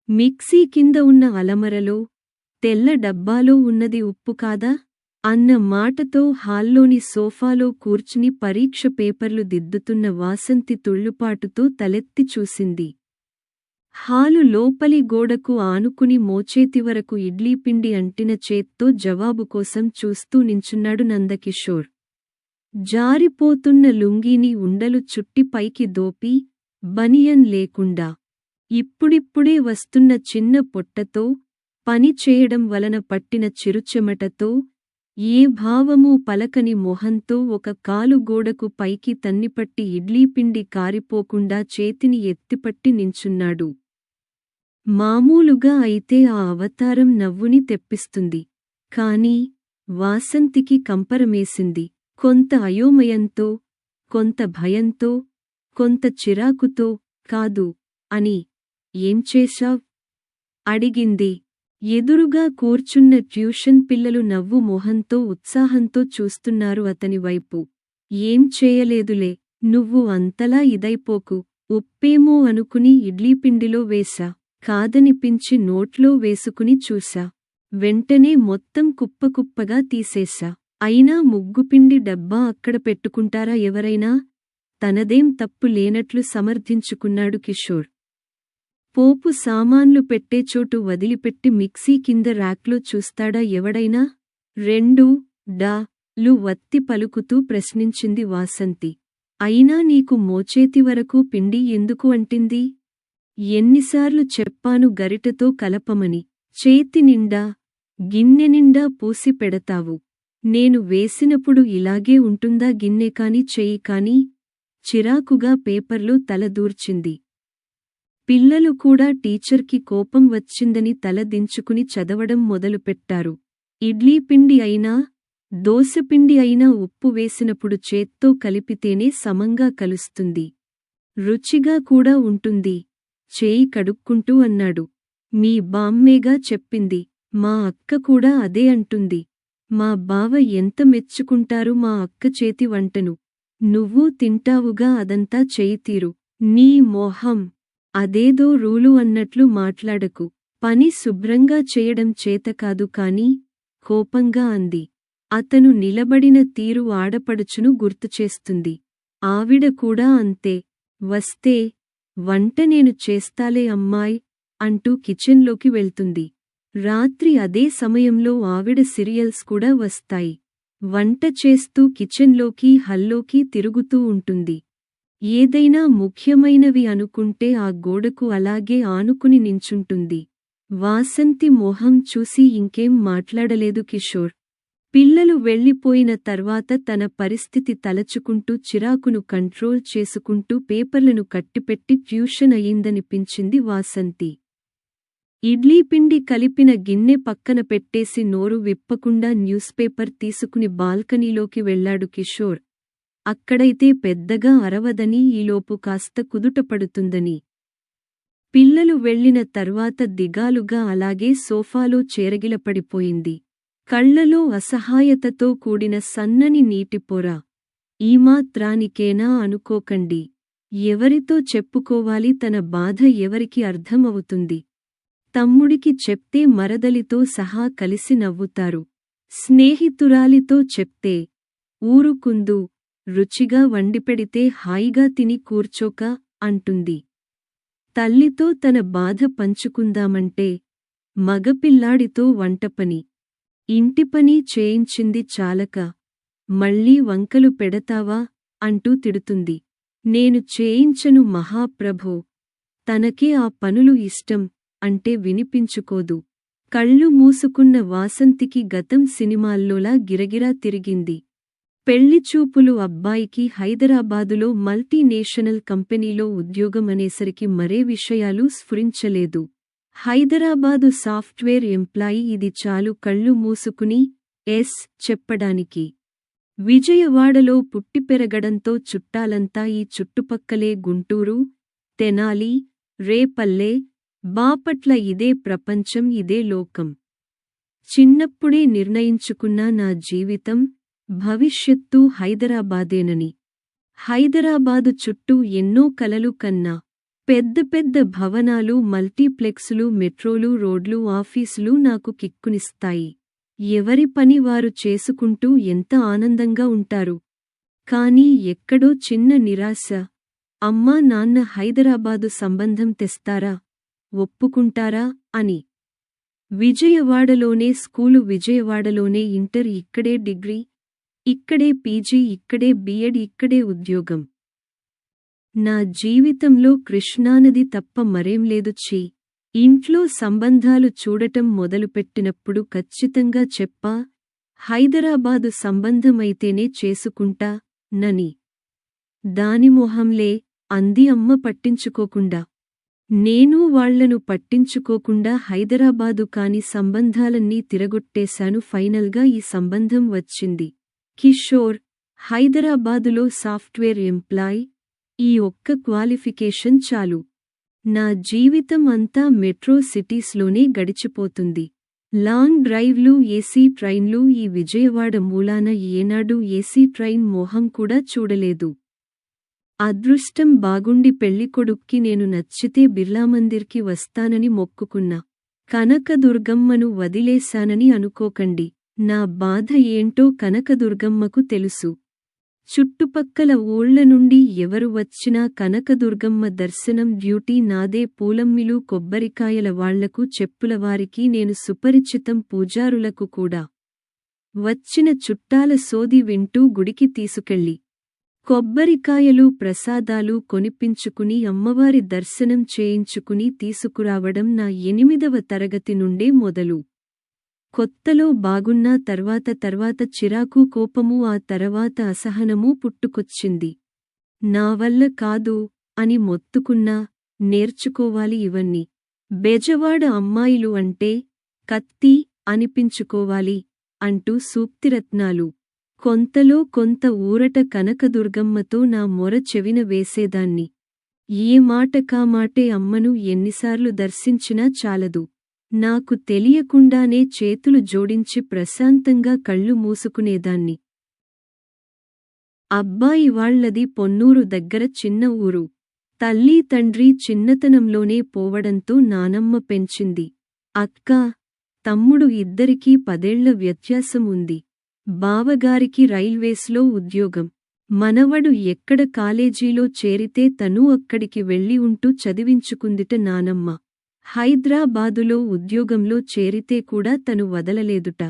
Mixie కింద ఉన్న అలమరలో, తెల్ల డబ్బాలో ఉన్నది ఉప్పు కాదా? అన్న మాటతో హాల్లోని సోఫాలో కూర్చుని పరీక్ష పేపర్లు దిద్దుతున్న వాసంతి తుళ్ళుపాటుతో తలెత్తి చూసింది. హాలు లోపలి గోడకు ఆనుకుని మోచేతివరకు ఇడ్లీపిండి అంటిన చేత్తో జవాబు కోసం చూస్తూ నించున్నాడు నందకిషోర్. జారిపోతున్న లుంగీని ఉండలు చుట్టి పైకి దోపి, బనియన్ లేకుండా, ఇప్పుడిప్పుడే వస్తున్న చిన్న పొట్టతో, పని చేయడం వలన పట్టిన చిరుచెమటతో, ఏ భావమూ పలకని మొహంతో ఒక కాలు గోడకు పైకి తన్నిపట్టి ఇడ్లీపిండి కారిపోకుండా చేతిని ఎత్తిపట్టి నించున్నాడు. మామూలుగా అయితే ఆ అవతారం నవ్వుని తెప్పిస్తుంది. కాని వాసంతికి కంపరమేసింది. కొంత అయోమయంతో, కొంత భయంతో, కొంత చిరాకుతో. కాదు అని. ఏం చేశావ్? అడిగింది. ఎదురుగా కూర్చున్న ట్యూషన్ పిల్లలు నవ్వు మొహంతో ఉత్సాహంతో చూస్తున్నారు అతని వైపు. ఏం చేయలేదులే, నువ్వు అంతలా ఇదైపోకు. ఉప్పేమో అనుకుని ఇడ్లీపిండిలో వేశా. కాదనిపించి నోట్లో వేసుకుని చూశా. వెంటనే మొత్తం కుప్పకుప్పగా తీసేశా. అయినా ముగ్గుపిండి డబ్బా అక్కడ పెట్టుకుంటారా ఎవరైనా? తనదేం తప్పు లేనట్లు సమర్థించుకున్నాడు కిషోర్. పోపు సామాన్లు పెట్టే చోటు వదిలిపెట్టి మిక్సీ కింద ర్యాక్లో చూస్తాడా ఎవడైనా? 2 వత్తి పలుకుతూ ప్రశ్నించింది వాసంతి. అయినా నీకు మోచేతివరకు పిండి ఎందుకు అంటింది? ఎన్నిసార్లు చెప్పాను గరిటతో కలపమని. చేతినిండా, గిన్నెనిండా పూసి పెడతావు. నేను వేసినప్పుడు ఇలాగే ఉంటుందా గిన్నె కాని చెయ్యి కాని? చిరాకుగా పేపర్లో తల దూర్చింది. పిల్లలు కూడా టీచర్కి కోపం వచ్చిందని తల దించుకుని చదవడం మొదలుపెట్టారు. ఇడ్లీ పిండి అయినా, దోసపిండి అయినా ఉప్పు వేసినప్పుడు చేత్తో కలిపితేనే సమంగా కలుస్తుంది. రుచిగా కూడా ఉంటుంది. చేయి కడుక్కుంటూ అన్నాడు. మీ బామ్మేగా చెప్పింది. మా అక్క కూడా అదే అంటుంది. మా బావ ఎంత మెచ్చుకుంటారు మా అక్క చేతి వంటను. నువ్వూ తింటావుగా అదంతా చెయ్యితీరు. నీ మొహం. అదేదో రూలు అన్నట్లు మాట్లాడకు. పని శుభ్రంగా చేయడం చేతకాదు కాని, కోపంగా అంది. అతను నిలబడిన తీరు ఆడపడుచును గుర్తుచేస్తుంది. ఆవిడ కూడా అంతే. వస్తే, వంట నేను చేస్తాలే అమ్మాయ్ అంటూ కిచెన్లోకి వెళ్తుంది. రాత్రి అదే సమయంలో ఆవిడ సీరియల్స్ కూడా వస్తాయి. వంట చేస్తూ కిచెన్లోకి హల్లోకి తిరుగుతూ ఉంటుంది. ఏదైనా ముఖ్యమైనవి అనుకుంటే ఆ గోడకు అలాగే ఆనుకుని నించుంటుంది. వాసంతి మొహం చూసి ఇంకేం మాట్లాడలేదు కిషోర్. పిల్లలు వెళ్ళిపోయిన తర్వాత తన పరిస్థితి తలచుకుంటూ చిరాకును కంట్రోల్ చేసుకుంటూ పేపర్లను కట్టిపెట్టి ట్యూషన్ అయిందనిపించింది వాసంతి. ఇడ్లీపిండి కలిపిన గిన్నె పక్కన పెట్టేసి నోరు విప్పకుండా న్యూస్ పేపర్ తీసుకుని బాల్కనీలోకి వెళ్లాడు కిషోర్. అక్కడైతే పెద్దగా అరవదని ఈలోపు కాస్త కుదుటపడుతుందని. పిల్లలు వెళ్లిన తర్వాత దిగాలుగా అలాగే సోఫాలో చేరగిలపడిపోయింది. కళ్లలో అసహాయతతో కూడిన సన్నని నీటిపొర. ఈమాత్రానికేనా అనుకోకండి. ఎవరితో చెప్పుకోవాలి తన బాధ ఎవరికి అర్థమవుతుంది? తమ్ముడికి చెప్తే మరదలితో సహా కలిసి నవ్వుతారు. స్నేహితురాలితో చెప్తే ఊరుకుందు. రుచిగా వండిపెడితే హాయిగా తిని కూర్చోక అంటుంది. తల్లితో తన బాధ పంచుకుందామంటే మగపిల్లాడితో వంటపని, ఇంటిపని చేయించింది చాలక మళ్ళీ వంకలు పెడతావా అంటూ తిడుతుంది. నేను చేయించను మహాప్రభో. తనకే ఆ పనులు ఇష్టం అంటే వినిపించుకోదు. కళ్ళు మూసుకున్న వాసంతికి గతం సినిమాల్లోలా గిరగిరా తిరిగింది. పెళ్లిచూపులు అబ్బాయికి హైదరాబాదులో మల్టీనేషనల్ కంపెనీలో ఉద్యోగమనేసరికి మరే విషయాలు స్ఫురించలేదు. హైదరాబాదు సాఫ్ట్వేర్ ఎంప్లాయీ ఇది చాలు కళ్ళు మూసుకుని ఎస్ చెప్పడానికి. విజయవాడలో పుట్టిపెరగడంతో చుట్టాలంతా ఈ చుట్టుపక్కలే గుంటూరు, తెనాలి, రేపల్లె, బాపట్ల ఇదే ప్రపంచం ఇదే లోకం. చిన్నప్పుడే నిర్ణయించుకున్నా నా జీవితం, భవిష్యత్తు హైదరాబాదేనని. హైదరాబాదు చుట్టూ ఎన్నో కలలు కన్నా. పెద్ద పెద్ద భవనాలు, మల్టీప్లెక్సులు, మెట్రోలు, రోడ్లు, ఆఫీసులు నాకు కిక్కునిస్తాయి. ఎవరి పని వారు చేసుకుంటూ ఎంత ఆనందంగా ఉంటారు. కానీ ఎక్కడో చిన్న నిరాశ. అమ్మా నాన్న హైదరాబాదు సంబంధం తెస్తారా, ఒప్పుకుంటారా అని. విజయవాడలోనే స్కూలు, విజయవాడలోనే ఇంటర్, ఇక్కడే డిగ్రీ, ఇక్కడే పీజీ, ఇక్కడే బిఎడ్, ఇక్కడే ఉద్యోగం. నా జీవితంలో కృష్ణానది తప్ప మరేం లేదు. ఇంట్లో సంబంధాలు చూడటం మొదలుపెట్టినప్పుడు ఖచ్చితంగా చెప్పా, హైదరాబాదు సంబంధమైతేనే చేసుకుంటా నని. దాని మొహంలే అంది అమ్మ పట్టించుకోకుండా. నేను వాళ్లను పట్టించుకోకుండా హైదరాబాదు కాని సంబంధాలన్నీ తిరగొట్టేశాను. ఫైనల్గా ఈ సంబంధం వచ్చింది. కిషోర్, హైదరాబాదులో సాఫ్ట్వేర్ ఎంప్లాయ్. ఈ ఒక్క క్వాలిఫికేషన్ చాలు. నా జీవితం అంతా మెట్రో సిటీస్లోనే గడిచిపోతుంది. లాంగ్ డ్రైవ్లు, ఏసీ ట్రైన్లు. ఈ విజయవాడ మూలాన ఏనాడు ఏసీ ట్రైన్ మొహం కూడా చూడలేదు. అదృష్టం బాగుండి పెళ్ళికొడుక్కి నేను నచ్చితే బిర్లామందిర్కి వస్తానని మొక్కుకున్నా. కనకదుర్గమ్మను వదిలేశానని అనుకోకండి. నా బాధ ఏంటో కనకదుర్గమ్మకు తెలుసు. చుట్టుపక్కల ఊళ్ల నుండి ఎవరు వచ్చినా కనకదుర్గమ్మ దర్శనం డ్యూటీ నాదే. పూలమ్మిలు, కొబ్బరికాయల వాళ్లకు, చెప్పులవారికి నేను సుపరిచితం. పూజారులకు కూడా. వచ్చిన చుట్టాల సోది వింటూ గుడికి తీసుకెళ్ళి కొబ్బరికాయలు, ప్రసాదాలు కొనిపించుకుని అమ్మవారి దర్శనం చేయించుకుని తీసుకురావడం నా 8వ తరగతి నుండే మొదలు. కొత్తలో బాగున్నా తర్వాత చిరాకు, కోపము, ఆ తర్వాత అసహనమూ పుట్టుకొచ్చింది. నా వల్ల కాదు అని మొత్తుకున్నా. నేర్చుకోవాలి ఇవన్నీ. బెజవాడ అమ్మాయిలు అంటే కత్తి అనిపించుకోవాలి అంటూ సూక్తిరత్నాలు. కొంతలో కొంత ఊరట కనకదుర్గమ్మతో నా మొర చెవిన వేసేదాన్ని. ఏ మాటకామాటే అమ్మను ఎన్నిసార్లు దర్శించినా చాలదు. నాకు తెలియకుండానే చేతులు జోడించి ప్రశాంతంగా కళ్ళు మూసుకునేదాన్ని. అబ్బాయి వాళ్లది పొన్నూరు దగ్గర చిన్న ఊరు. తల్లీ తండ్రి చిన్నతనంలోనే పోవడంతో నానమ్మ పెంచింది. అక్క, తమ్ముడు ఇద్దరికీ 10 ఏళ్ల వ్యత్యాసం ఉంది. బావగారికి రైల్వేస్లో ఉద్యోగం. మనవడు ఎక్కడ కాలేజీలో చేరితే తనూ అక్కడికి వెళ్ళి ఉంటూ చదివించుకుందిట నానమ్మ. హైదరాబాదులో ఉద్యోగంలో చేరితే కూడా తను వదలలేదుట.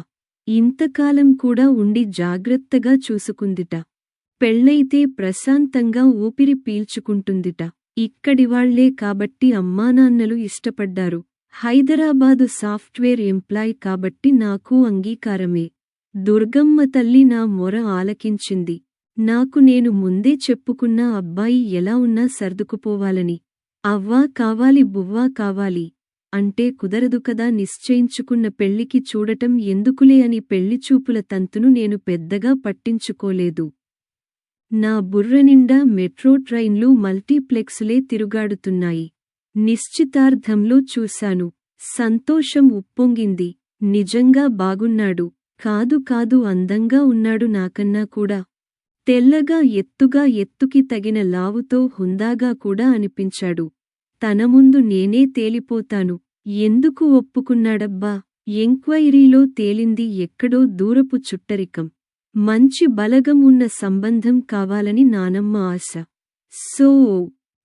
ఇంతకాలం కూడా ఉండి జాగ్రత్తగా చూసుకుందిట. పెళ్ళైతే ప్రశాంతంగా ఊపిరి పీల్చుకుంటుందిట. ఇక్కడివాళ్లే కాబట్టి అమ్మానాన్నలు ఇష్టపడ్డారు. హైదరాబాదు సాఫ్ట్వేర్ ఎంప్లాయ్ కాబట్టి నాకూ అంగీకారమే. దుర్గమ్మ తల్లి నా మొర ఆలకించింది. నాకు నేను ముందే చెప్పుకున్నా అబ్బాయి ఎలా ఉన్నా సర్దుకుపోవాలని. అవ్వా కావాలి, బువ్వా కావాలి అంటే కుదరదు కదా. నిశ్చయించుకున్న పెళ్లికి చూడటం ఎందుకులే అని పెళ్లిచూపుల తంతును నేను పెద్దగా పట్టించుకోలేదు. నా బుర్రనిండా మెట్రో ట్రైన్లు, మల్టీప్లెక్సులే తిరుగాడుతున్నాయి. నిశ్చితార్థంలో చూశాను. సంతోషం ఉప్పొంగింది. నిజంగా బాగున్నాడు. కాదు అందంగా ఉన్నాడు నాకన్నా కూడా. తెల్లగా, ఎత్తుగా, ఎత్తుకి తగిన లావుతో హుందాగా కూడా అనిపించాడు. తన ముందు నేనే తేలిపోతాను. ఎందుకు ఒప్పుకున్నాడబ్బా? ఎంక్వైరీలో తేలింది ఎక్కడో దూరపు చుట్టరికం. మంచి బలగం ఉన్న సంబంధం కావాలని నానమ్మ ఆశ. సో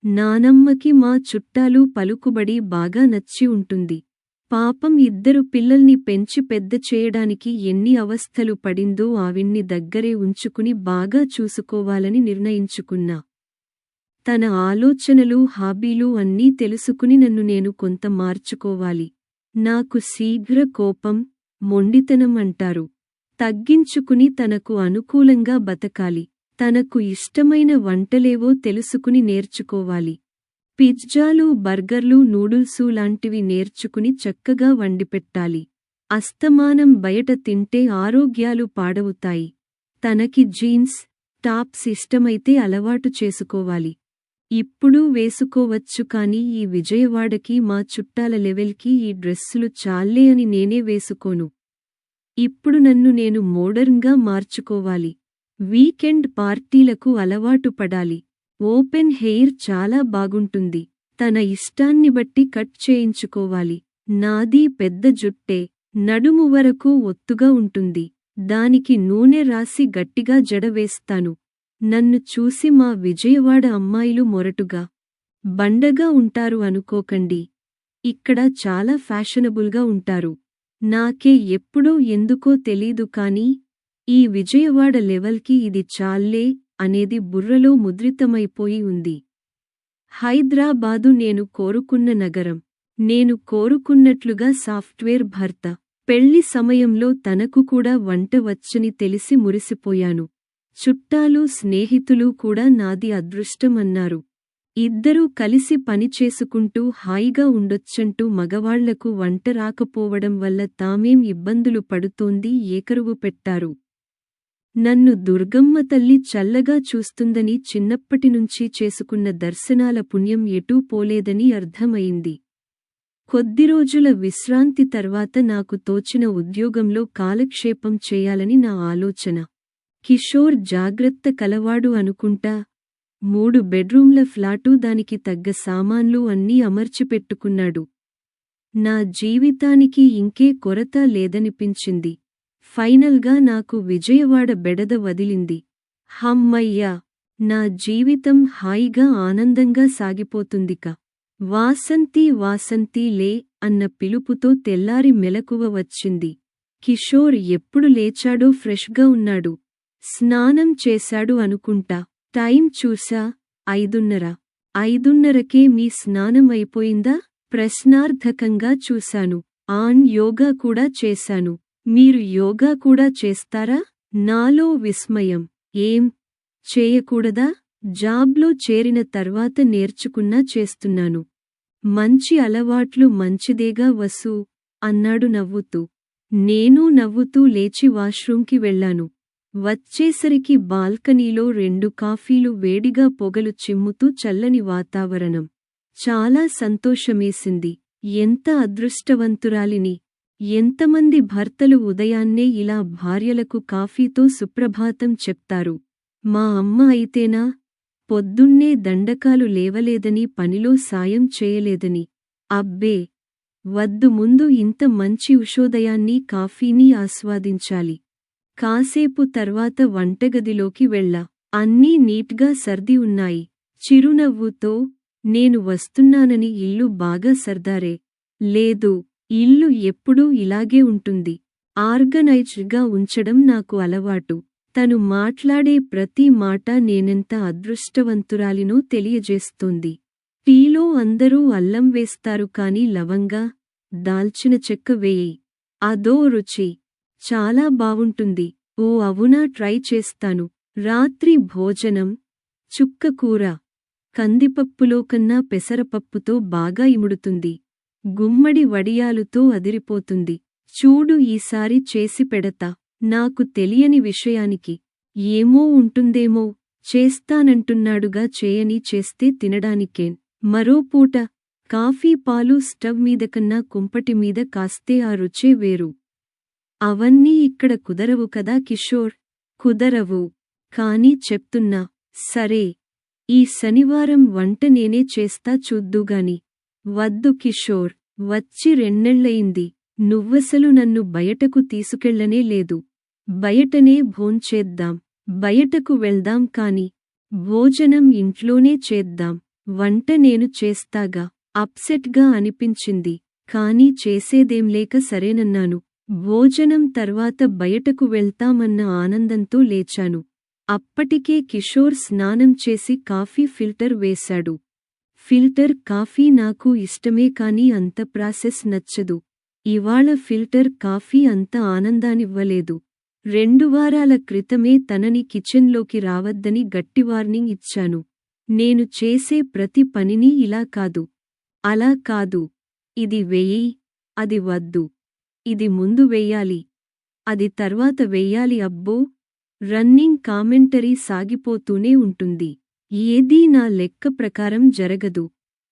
నానమ్మకి మా చుట్టాలు పలుకుబడి బాగా నచ్చి ఉంటుంది. పాపం 2 పిల్లల్ని పెంచి పెద్ద చేయడానికి ఎన్ని అవస్థలు పడిందో ఆవిణ్ణి దగ్గరే ఉంచుకుని బాగా చూసుకోవాలని నిర్ణయించుకున్నా. తన ఆలోచనలు, హాబీలు అన్నీ తెలుసుకుని నన్ను నేను కొంత మార్చుకోవాలి. నాకు శీఘ్ర కోపం, మొండితనం అంటారు. తగ్గించుకుని తనకు అనుకూలంగా బతకాలి. తనకు ఇష్టమైన వంటలేవో తెలుసుకుని నేర్చుకోవాలి. పిజ్జాలు, బర్గర్లు, నూడుల్సు లాంటివి నేర్చుకుని చక్కగా వండిపెట్టాలి. అస్తమానం బయట తింటే ఆరోగ్యాలు పాడవుతాయి. తనకి జీన్స్, టాప్స్ ఇష్టమైతే అలవాటు చేసుకోవాలి. ఇప్పుడు వేసుకోవచ్చు కానీ ఈ విజయవాడకి, మా చుట్టాల లెవెల్కి ఈ డ్రెస్సులు చాల్లే అని నేనే వేసుకోను. ఇప్పుడు నన్ను నేను మోడర్న్గా మార్చుకోవాలి. వీకెండ్ పార్టీలకు అలవాటు పడాలి. ఓపెన్ హెయిర్ చాలా బాగుంటుంది. తన ఇష్టాన్ని బట్టి కట్ చేయించుకోవాలి. నాది పెద్ద జుట్టే, నడుము వరకు ఒత్తుగా ఉంటుంది. దానికి నూనె రాసి గట్టిగా జడ వేస్తాను. నన్ను చూసి మా విజయవాడ అమ్మాయిలు మొరటుగా, బండగా ఉంటారు అనుకోకండి. ఇక్కడ చాలా ఫ్యాషనబుల్గా ఉంటారు. నాకే ఎప్పుడో ఎందుకో తెలీదు కానీ ఈ విజయవాడ లెవెల్కి ఇది చాల్లే అనేది బుర్రలో ముద్రితమైపోయి ఉంది. హైదరాబాదు నేను కోరుకున్న నగరం. నేను కోరుకున్నట్లుగా సాఫ్ట్వేర్ భర్త. పెళ్లి సమయంలో తనకు కూడా వంట వచ్చని తెలిసి మురిసిపోయాను. చుట్టాలు స్నేహితులు కూడా నాది అదృష్టం అన్నారు. ఇద్దరూ కలిసి పనిచేసుకుంటూ హాయిగా ఉండొచ్చంటూ మగవాళ్లకు వంట రాకపోవడం వల్ల తామేం ఇబ్బందులు పడుతోంది ఏకరువు పెట్టారు. నన్ను దుర్గమ్మ తల్లి చల్లగా చూస్తుందని చిన్నప్పటినుంచి చేసుకున్న దర్శనాల పుణ్యం ఎటూ పోలేదని అర్థమయింది. కొద్ది రోజుల విశ్రాంతి తర్వాత నాకు తోచిన ఉద్యోగంలో కాలక్షేపం చేయాలని నా ఆలోచన. కిషోర్ జాగ్రత్త కలవాడు అనుకుంటా. 3 బెడ్రూమ్ల ఫ్లాటు, దానికి తగ్గ సామాన్లు అన్నీ అమర్చిపెట్టుకున్నాడు. నా జీవితానికి ఇంకే కొరత లేదనిపించింది. ఫైనల్గా నాకు విజయవాడ బెడద వదిలింది. హమ్మయ్యా! నా జీవితం హాయిగా ఆనందంగా సాగిపోతుందిక. వాసంతి వాసంతి లే అన్న పిలుపుతో తెల్లారి మెలకువ వచ్చింది. కిషోర్ ఎప్పుడు లేచాడో ఫ్రెష్గా ఉన్నాడు. స్నానం చేశాడు అనుకుంటా. టైం చూసా 5:30. 5:30కే మీ స్నానం అయిపోయిందా? ప్రశ్నార్థకంగా చూశాను. యోగా కూడా చేశాను. మీరు యోగా కూడా చేస్తారా? నాలో విస్మయం. ఏం చేయకూడదా? జాబ్లో చేరిన తర్వాత నేర్చుకున్నా చేస్తున్నాను. మంచి అలవాట్లు మంచిదేగా వసూ అన్నాడు నవ్వుతూ. నేనూ నవ్వుతూ లేచి వాష్రూంకి వెళ్లాను. వచ్చేసరికి బాల్కనీలో 2 కాఫీలు వేడిగా పొగలు చిమ్ముతూ చల్లని వాతావరణం. చాలా సంతోషమేసింది. ఎంత అదృష్టవంతురాలిని! ఎంతమంది భర్తలు ఉదయాన్నే ఇలా భార్యలకు కాఫీతో సుప్రభాతం చెప్తారు. మా అమ్మ అయితేనా? పొద్దున్నే దండకాలు లేవలేదని, పనిలో సాయం చేయలేదని. అబ్బే! వద్దు, ముందు ఇంత మంచి ఉషోదయాన్ని, కాఫీని ఆస్వాదించాలి. కాసేపు తర్వాత వంటగదిలోకి వెళ్ళా. అన్నీ నీట్గా సర్ది ఉన్నాయి. చిరునవ్వుతో, నేను వస్తున్నానని ఇల్లు బాగా సర్దారే? లేదు, ఇల్లు ఎప్పుడూ ఇలాగే ఉంటుంది. ఆర్గనైజ్డ్గా ఉంచడం నాకు అలవాటు. తను మాట్లాడే ప్రతి మాట నేనెంత అదృష్టవంతురాలినో తెలియజేస్తోంది. టీలో అందరూ అల్లం వేస్తారు కానీ లవంగా, దాల్చిన చెక్క వేయి. అదో రుచి. చాలా బావుంటుంది. ఓ అవునా, ట్రై చేస్తాను. రాత్రి భోజనం చుక్కకూర. కందిపప్పులో కన్నా పెసరపప్పుతో బాగా ఇముడుతుంది. గుమ్మడి వడియాలుతో అదిరిపోతుంది. చూడు, ఈసారి చేసి పెడతా. నాకు తెలియని విషయానికి ఏమో ఉంటుందేమో. చేస్తానంటున్నాడుగా, చేయని చేస్తే తినడానికేం. మరో పూట కాఫీ పాలు స్టవ్ మీదకన్నా కుంపటి మీద కాస్తే ఆ రుచే వేరు. అవన్నీ ఇక్కడ కుదరవు కదా కిషోర్? కుదరవు. కానీ చెప్తున్నా. సరే, ఈ శనివారం వంట నేనే చేస్తా, చూద్దుగాని. వద్దు కిషోర్, వచ్చి 2 నెళ్లయింది. నువ్వసలు నన్ను బయటకు తీసుకెళ్లనే లేదు. బయటనే భోంచేద్దాం. బయటకు వెళ్దాం కాని భోజనం ఇంట్లోనే చేద్దాం. వంట నేను చేస్తాగా. అప్సెట్గా అనిపించింది. కానీ చేసేదేంలేక సరేనన్నాను. భోజనం తర్వాత బయటకు వెళ్తామన్న ఆనందంతో లేచాను. అప్పటికే కిషోర్ స్నానం చేసి కాఫీ ఫిల్టర్ వేశాడు. ఫిల్టర్ కాఫీ నాకు ఇష్టమే కానీ అంత ప్రాసెస్ నచ్చదు. ఇవాళ ఫిల్టర్ కాఫీ అంత ఆనందానివ్వలేదు. 2 వారాల క్రితమే తనని కిచెన్లోకి రావద్దని గట్టి వార్నింగ్ ఇచ్చాను. నేను చేసే ప్రతి పనిని ఇలా కాదు, అలా కాదు, ఇది వెయ్యి, అది వద్దు, ఇది ముందు వెయ్యాలి, అది తర్వాత వెయ్యాలి. అబ్బో! రన్నింగ్ కామెంటరీ సాగిపోతూనే ఉంటుంది. ఏదీ నా లెక్క ప్రకారం జరగదు.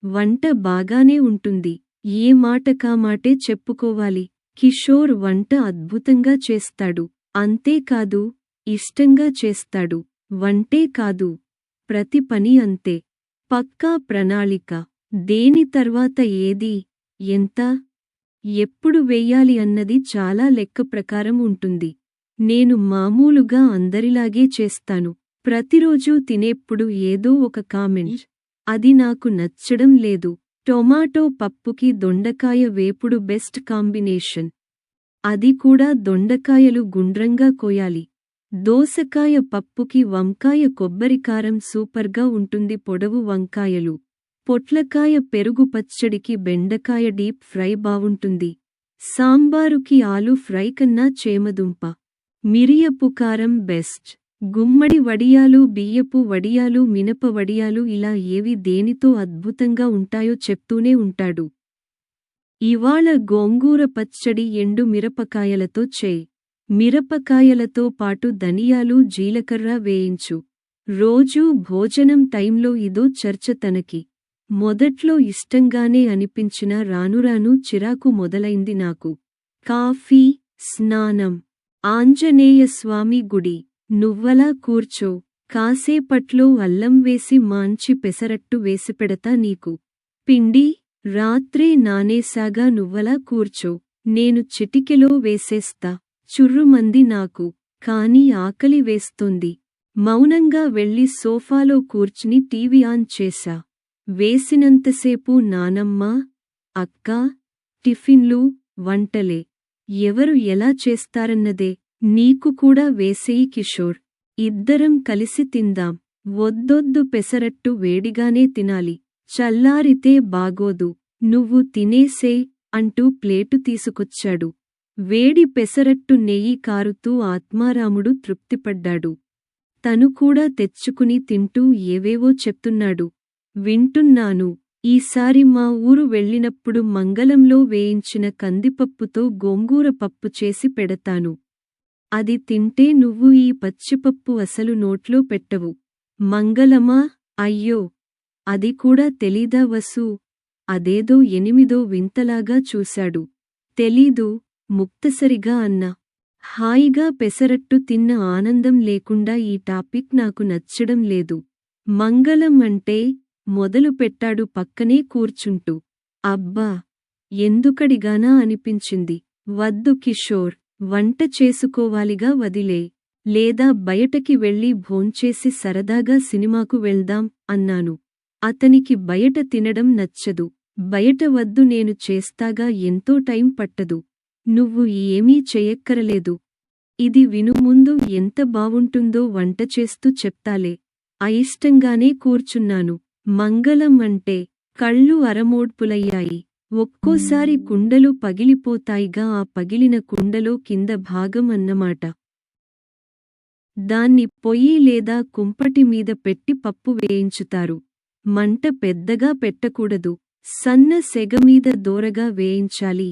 వంట బాగానే ఉంటుంది. ఏ మాటకామాటే చెప్పుకోవాలి. కిషోర్ వంట అద్భుతంగా చేస్తాడు. అంతేకాదు, ఇష్టంగా చేస్తాడు. వంటే కాదు, ప్రతి పని అంతే. పక్కా ప్రణాళిక. దేని తర్వాత ఏది, ఎంత, ఎప్పుడు వెయ్యాలి అన్నది చాలా లెక్క ప్రకారం ఉంటుంది. నేను మామూలుగా అందరిలాగే చేస్తాను. ప్రతిరోజూ తినేప్పుడు ఏదో ఒక కామెంట్. అది నాకు నచ్చడం లేదు. టొమాటో పప్పుకి దొండకాయ వేపుడు బెస్ట్ కాంబినేషన్. అది కూడా దొండకాయలు గుండ్రంగా కోయాలి. దోసకాయ పప్పుకి వంకాయ కొబ్బరికారం సూపర్గా ఉంటుంది. పొడవు వంకాయలు, పొట్లకాయ పెరుగు పచ్చడికి బెండకాయ డీప్ ఫ్రై బావుంటుంది. సాంబారుకి ఆలు ఫ్రై కన్నా చేమదుంప, మిరియపు కారం బెస్ట్. గుమ్మడి వడియాలు, బియ్యపు వడియాలు, మినప వడియాలు ఇలా ఏవి దేనితో అద్భుతంగా ఉంటాయో చెప్తూనే ఉంటాడు. ఇవాళ గోంగూర పచ్చడి ఎండు మిరపకాయలతో చేయి. మిరపకాయలతో పాటు ధనియాలు, జీలకర్ర వేయించు. రోజూ భోజనం టైంలో ఇదో చర్చ తనకి. మొదట్లో ఇష్టంగానే అనిపించినా రానురాను చిరాకు మొదలైంది నాకు. కాఫీ, స్నానం, ఆంజనేయస్వామి గుడి. నువ్వలా కూర్చో, కాసేపట్లో అల్లం వేసి మాంచి పెసరట్టు వేసిపెడతా నీకు. పిండి రాత్రే నానేసాగా నువ్వలా కూర్చో, నేను చిటికెలో వేసేస్తా. చుర్రుమంది నాకు, కాని ఆకలి వేస్తోంది. మౌనంగా వెళ్ళి సోఫాలో కూర్చుని టీవీ ఆన్ చేశా. వేసినంతసేపు నానమ్మా, అక్కా, టిఫిన్లు, వంటలే. ఎవరు ఎలా చేస్తారన్నదే. నీకు కూడా వేసేయి కిషోర్. ఇద్దరం కలిసి తిందాం. వద్దొద్దు, పెసరట్టు వేడిగానే తినాలి, చల్లారితే బాగోదు. నువ్వు తినేసేయ్ అంటూ ప్లేటు తీసుకొచ్చాడు. వేడి పెసరట్టు నెయ్యి కారుతూ ఆత్మారాముడు తృప్తిపడ్డాడు. తను కూడా తెచ్చుకుని తింటూ ఏవేవో చెప్తున్నాడు. వింటున్నాను. ఈసారి మా ఊరు వెళ్ళినప్పుడు మంగళంలో వేయించిన కందిపప్పుతో గోంగూర పప్పు చేసి పెడతాను. అది తింటే నువ్వు ఈ పచ్చిపప్పు అసలు నోట్లో పెట్టవు. మంగళమా? అయ్యో, అది కూడా తెలీదా వసూ? అదేదో ఎనిమిదో వింతలాగా చూశాడు. తెలీదు, ముక్తసరిగా అన్నా. హాయిగా పెసరట్టు తిన్న ఆనందం లేకుండా ఈ టాపిక్ నాకు నచ్చడం లేదు. మంగళం అంటే మొదలుపెట్టాడు పక్కనే కూర్చుంటూ. అబ్బా, ఎందుకడిగానా అనిపించింది. వద్దు కిషోర్, వంట చేసుకోవాలిగా, వదిలే. లేదా బయటకి వెళ్ళి భోంచేసి సరదాగా సినిమాకు వెళ్దాం అన్నాను. అతనికి బయట తినడం నచ్చదు. బయట వద్దు, నేను చేస్తాగా, ఎంతో టైం పట్టదు. నువ్వు ఏమీ చెయ్యక్కరలేదు. ఇది విను ముందు. ఎంత బావుంటుందో వంట చేస్తూ చెప్తాలే. అయిష్టంగానే కూర్చున్నాను. మంగళం అంటే కళ్ళు అరమోడ్పులయ్యాయి. ఒక్కోసారి కుండలు పగిలిపోతాయిగా, ఆ పగిలిన కుండలో కింద భాగం అన్నమాట. దాన్ని పొయ్యి లేదా కుంపటి మీద పెట్టి పప్పు వేయించుతారు. మంట పెద్దగా పెట్టకూడదు, సన్న సెగమీద దోరగా వేయించాలి.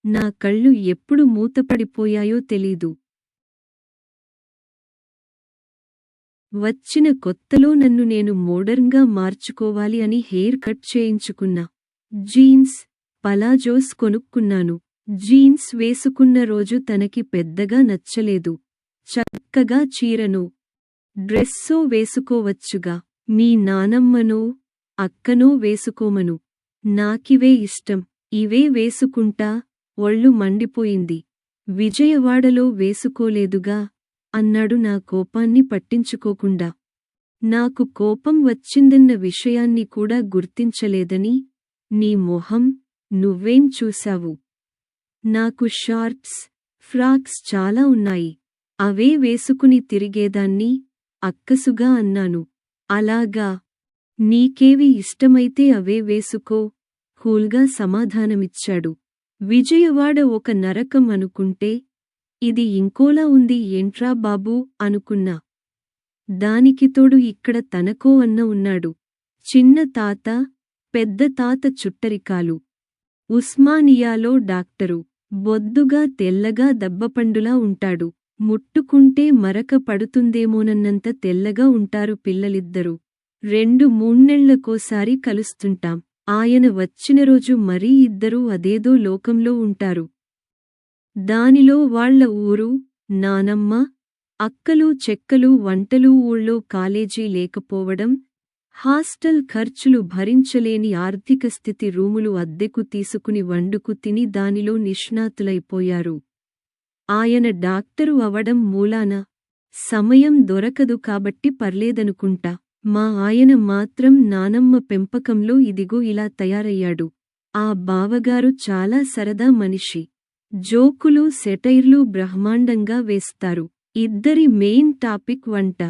నా కళ్ళు ఎప్పుడు మూతపడిపోయాయో తెలీదు. వచ్చిన కొత్తలో నన్ను నేను మోడర్న్గా మార్చుకోవాలి అని హెయిర్ కట్ చేయించుకున్నా. జీన్స్, పలాజోస్ కొనుక్కున్నాను. జీన్స్ వేసుకున్న రోజు తనకి పెద్దగా నచ్చలేదు. చక్కగా చీరనో, డ్రెస్సో వేసుకోవచ్చుగా. మీ నానమ్మనో, అక్కనో వేసుకోమను. నాకివే ఇష్టం, ఇవే వేసుకుంటా. ఒళ్ళు మండిపోయింది. విజయవాడలో వేసుకోలేదుగా అన్నాడు నా కోపాన్ని పట్టించుకోకుండా. నాకు కోపం వచ్చిందన్న విషయాన్ని కూడా గుర్తించలేదని. నీ మొహం, నువ్వేం చూశావు? నాకు షార్ట్స్, ఫ్రాక్స్ చాలా ఉన్నాయి. అవే వేసుకుని తిరిగేదాన్ని అక్కసుగా అన్నాను. అలాగా, నీకేవి ఇష్టమైతే అవే వేసుకో, కూల్గా సమాధానమిచ్చాడు. విజయవాడ ఒక నరకం అనుకుంటే ఇది ఇంకోలా ఉంది ఏంట్రా బాబూ అనుకున్నా. దానికి తోడు ఇక్కడ తనకో అన్న ఉన్నాడు. చిన్న తాత, పెద్ద తాత చుట్టరికాలు. ఉస్మానియాలో డాక్టరు. బొద్దుగా తెల్లగా దబ్బపండులా ఉంటాడు. ముట్టుకుంటే మరక పడుతుందేమోనన్నంత తెల్లగా ఉంటారు పిల్లలిద్దరూ. 2-3 నెళ్లకోసారి కలుస్తుంటాం. ఆయన వచ్చిన రోజు మరీ ఇద్దరూ అదేదో లోకంలో ఉంటారు. దానిలో వాళ్ళ ఊరు, నానమ్మ, అక్కలు చెక్కలు వంటలు, ఊళ్ళో కాలేజీ లేకపోవడం, హాస్టల్ ఖర్చులు భరించలేని ఆర్థిక స్థితి రూములు అద్దెకు తీసుకుని వండుకు తిని దానిలో నిష్ణాతులైపోయారు. ఆయన డాక్టరు అవడం మూలాన సమయం దొరకదు కాబట్టి పర్లేదనుకుంటా. మా ఆయన మాత్రం నానమ్మ పెంపకంలో ఇదిగో ఇలా తయారయ్యాడు. ఆ బావగారు చాలా సరదా మనిషి. జోకులు సెటైర్లు బ్రహ్మాండంగా వేస్తారు. ఇద్దరి మెయిన్ టాపిక్ వంట.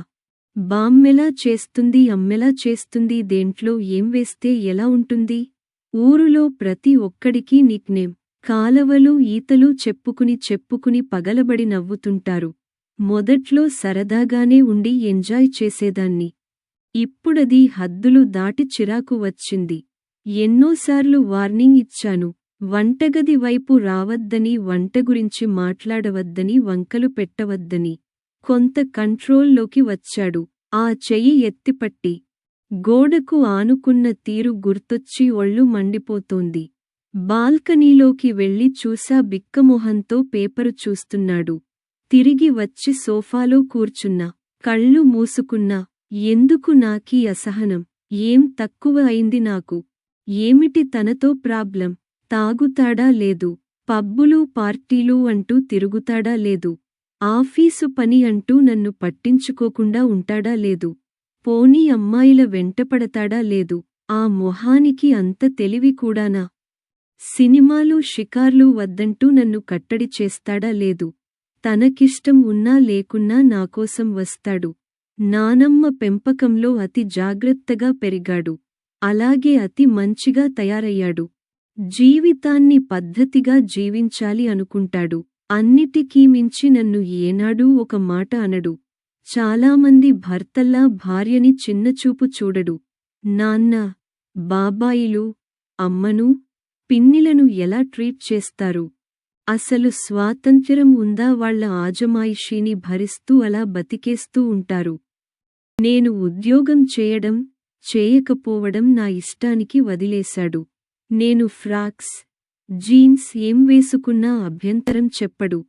బామ్మెలా చేస్తుంది అమ్మెలా చేస్తుంది దేంట్లో ఏం వేస్తే ఎలా ఉంటుంది. ఊరులో ప్రతి ఒక్కడికి నిక్నేమ్. కాలవలు ఈతలు చెప్పుకుని పగలబడి నవ్వుతుంటారు. మొదట్లో సరదాగానే ఉండి ఎంజాయ్ చేసేదాన్ని. ఇప్పుడది హద్దులు దాటి చిరాకు వచ్చింది. ఎన్నోసార్లు వార్నింగ్ ఇచ్చాను. వంటగది వైపు రావద్దని, వంట గురించి మాట్లాడవద్దని, వంకలు పెట్టవద్దని. కొంత కంట్రోల్లోకి వచ్చాడు. ఆ చెయ్యి ఎత్తిపట్టి గోడకు ఆనుకున్న తీరు గుర్తొచ్చి ఒళ్ళు మండిపోతోంది. బాల్కనీలోకి వెళ్ళి చూసా బిక్కమొహంతో పేపరు చూస్తున్నాడు. తిరిగి వచ్చి సోఫాలో కూర్చున్నా. కళ్ళు మూసుకున్నా. ఎందుకు నాకీ అసహనం? ఏం తక్కువ అయింది నాకు? ఏమిటి తనతో ప్రాబ్లం? తాగుతాడా లేదు? పబ్బులు పార్టీలు అంటూ తిరుగుతాడా లేదు? ఆఫీసు పని అంటూ నన్ను పట్టించుకోకుండా ఉంటాడా లేదు? పోనీ అమ్మాయిల వెంటపడతాడా లేదు? ఆ మొహానికి అంత తెలివి కూడానా? సినిమాలు షికార్లు వద్దంటూ నన్ను కట్టడి చేస్తాడా లేదు? తనకిష్టం ఉన్నా లేకున్నా నాకోసం వస్తాడు. నానమ్మ పెంపకంలో అతి జాగ్రత్తగా పెరిగాడు. అలాగే అతి మంచిగా తయారయ్యాడు. జీవితాన్ని పద్ధతిగా జీవించాలి అనుకుంటాడు. అన్నిటికీ మించి నన్ను ఏనాడూ ఒక మాట అనడు. చాలామంది భర్తల్లా భార్యని చిన్నచూపు చూడడు. నాన్న, బాబాయిలు, అమ్మను, పిన్నిలను ఎలా ట్రీట్ చేస్తారు? అసలు స్వాతంత్ర్యం ఉందా? వాళ్ళ ఆజమాయిషీని భరిస్తూ అలా బతికేస్తూ ఉంటారు. నేను ఉద్యోగం చేయడం, చేయకపోవడం నా ఇష్టానికి వదిలేశాడు. నేను ఫ్రాక్స్, జీన్స్ ఏం వేసుకున్నా అభ్యంతరం చెప్పడు.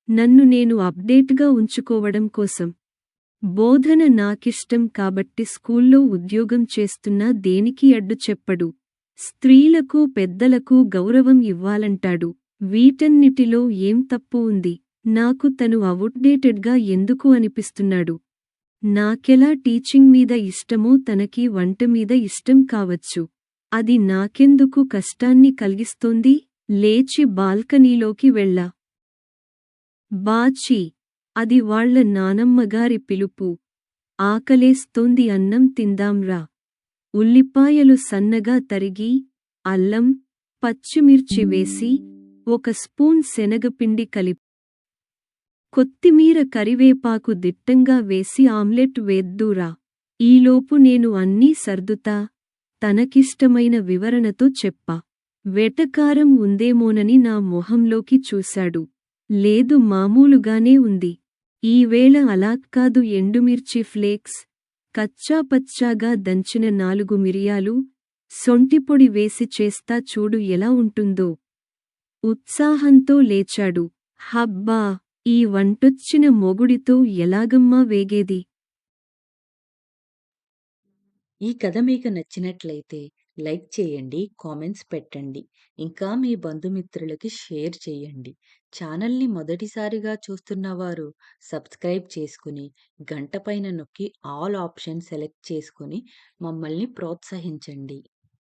నన్ను నేను అప్డేట్గా ఉంచుకోవడం కోసం. బోధన నాకిష్టం కాబట్టి స్కూల్లో ఉద్యోగం చేస్తున్నా దేనికి అడ్డు చెప్పడు. స్త్రీలకు పెద్దలకు గౌరవం ఇవ్వాలంటాడు. వీటన్నిటిలో ఏం తప్పు ఉంది? నాకు తను అవుట్డేటెడ్గా ఎందుకు అనిపిస్తున్నాడు? నాకెలా టీచింగ్ మీద ఇష్టమో తనకి వంట మీద ఇష్టం కావచ్చు. అది నాకెందుకు కష్టాన్ని కలిగిస్తోంది? లేచి బాల్కనీలోకి వెళ్ళా. బాచీ! అది వాళ్ళ నానమ్మగారి పిలుపు. ఆకలేస్తోంది, అన్నం తిందాంరా. ఉల్లిపాయలు సన్నగా తరిగి, అల్లం, పచ్చిమిర్చి వేసి, ఒక స్పూన్ శనగపిండి కలిపి, కొత్తిమీర కరివేపాకు దిట్టంగా వేసి ఆమ్లెట్ వేద్దూరా. ఈలోపు నేను అన్నీ సర్దుతా. తనకిష్టమైన వివరణతో చెప్పా. వెటకారం ఉందేమోనని నా మొహంలోకి చూశాడు. లేదు, మామూలుగానే ఉంది. ఈవేళ అలాక్కాదు. ఎండుమిర్చి ఫ్లేక్స్, కచ్చాపచ్చాగా దంచిన 4 మిరియాలు, సొంటిపొడి వేసి చేస్తా చూడు ఎలా ఉంటుందో. ఉత్సాహంతో లేచాడు. హబ్బా! ఈ వంటొచ్చిన మొగుడితో ఎలాగమ్మా వేగేది? ఈ కథ మీకు నచ్చినట్లయితే లైక్ చేయండి, కామెంట్స్ పెట్టండి. ఇంకా మీ బంధుమిత్రులకి షేర్ చేయండి. ఛానల్‌ని మొదటిసారిగా చూస్తున్నవారు సబ్స్క్రైబ్ చేసుకుని, గంట పైన నొక్కి ఆల్ ఆప్షన్ సెలెక్ట్ చేసుకొని మమ్మల్ని ప్రోత్సహించండి.